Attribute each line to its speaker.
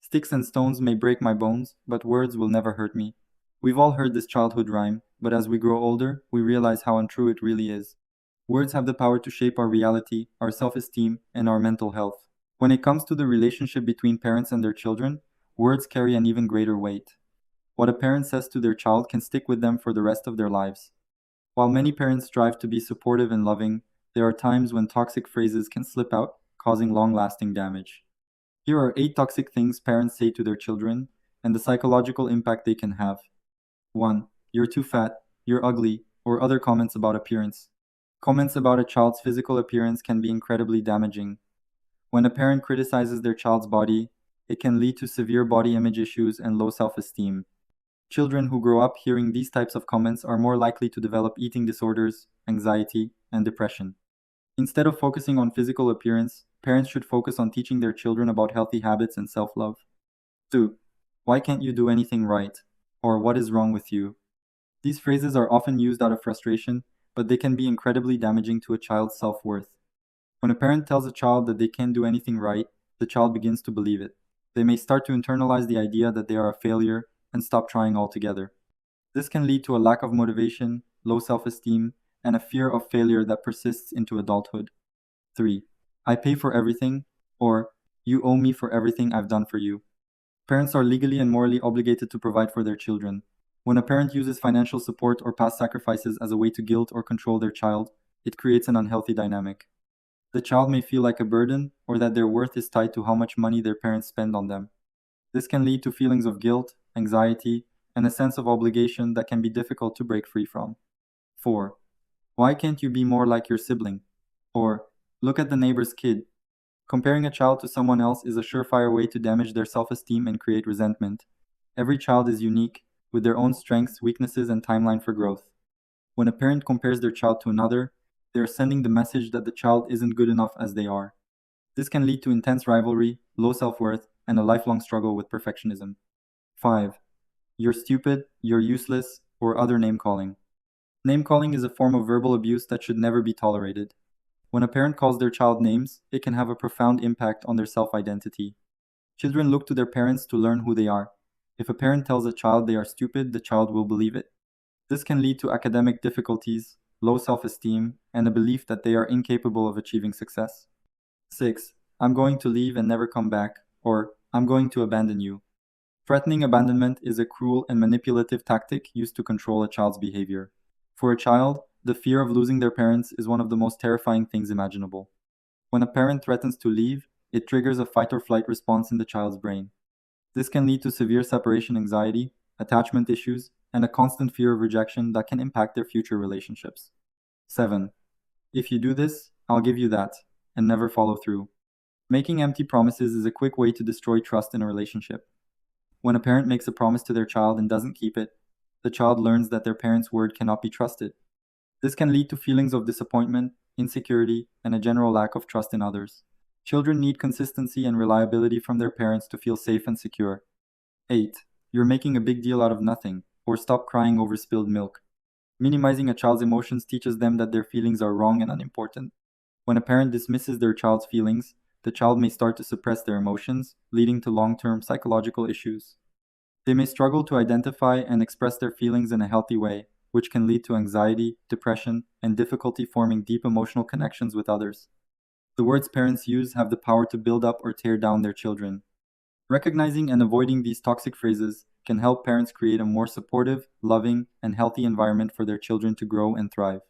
Speaker 1: Sticks and stones may break my bones, but words will never hurt me. We've all heard this childhood rhyme, but as we grow older, we realize how untrue it really is. Words have the power to shape our reality, our self-esteem, and our mental health. When it comes to the relationship between parents and their children, words carry an even greater weight. What a parent says to their child can stick with them for the rest of their lives. While many parents strive to be supportive and loving, there are times when toxic phrases can slip out, causing long-lasting damage. Here are 8 toxic things parents say to their children and the psychological impact they can have. 1. You're too fat, you're ugly, or other comments about appearance. Comments about a child's physical appearance can be incredibly damaging. When a parent criticizes their child's body, it can lead to severe body image issues and low self-esteem. Children who grow up hearing these types of comments are more likely to develop eating disorders, anxiety, and depression. Instead of focusing on physical appearance, parents should focus on teaching their children about healthy habits and self-love. 2. Why can't you do anything right? Or what is wrong with you? These phrases are often used out of frustration, but they can be incredibly damaging to a child's self-worth. When a parent tells a child that they can't do anything right, the child begins to believe it. They may start to internalize the idea that they are a failure and stop trying altogether. This can lead to a lack of motivation, low self-esteem, and a fear of failure that persists into adulthood. 3. I pay for everything, or you owe me for everything I've done for you. Parents are legally and morally obligated to provide for their children. When a parent uses financial support or past sacrifices as a way to guilt or control their child, it creates an unhealthy dynamic. The child may feel like a burden or that their worth is tied to how much money their parents spend on them. This can lead to feelings of guilt, anxiety, and a sense of obligation that can be difficult to break free from. 4. Why can't you be more like your sibling? Or, look at the neighbor's kid. Comparing a child to someone else is a surefire way to damage their self-esteem and create resentment. Every child is unique, with their own strengths, weaknesses, and timeline for growth. When a parent compares their child to another, they are sending the message that the child isn't good enough as they are. This can lead to intense rivalry, low self-worth, and a lifelong struggle with perfectionism. 5. You're stupid, you're useless, or other name-calling. Name-calling is a form of verbal abuse that should never be tolerated. When a parent calls their child names, it can have a profound impact on their self-identity. Children look to their parents to learn who they are. If a parent tells a child they are stupid, the child will believe it. This can lead to academic difficulties, low self-esteem, and a belief that they are incapable of achieving success. 6. I'm going to leave and never come back, or I'm going to abandon you. Threatening abandonment is a cruel and manipulative tactic used to control a child's behavior. For a child, the fear of losing their parents is one of the most terrifying things imaginable. When a parent threatens to leave, it triggers a fight or flight response in the child's brain. This can lead to severe separation anxiety, attachment issues, and a constant fear of rejection that can impact their future relationships. 7. If you do this, I'll give you that, and never follow through. Making empty promises is a quick way to destroy trust in a relationship. When a parent makes a promise to their child and doesn't keep it, the child learns that their parent's word cannot be trusted. This can lead to feelings of disappointment, insecurity, and a general lack of trust in others. Children need consistency and reliability from their parents to feel safe and secure. 8. You're making a big deal out of nothing, or stop crying over spilled milk. Minimizing a child's emotions teaches them that their feelings are wrong and unimportant. When a parent dismisses their child's feelings, the child may start to suppress their emotions, leading to long-term psychological issues. They may struggle to identify and express their feelings in a healthy way, which can lead to anxiety, depression, and difficulty forming deep emotional connections with others. The words parents use have the power to build up or tear down their children. Recognizing and avoiding these toxic phrases can help parents create a more supportive, loving, and healthy environment for their children to grow and thrive.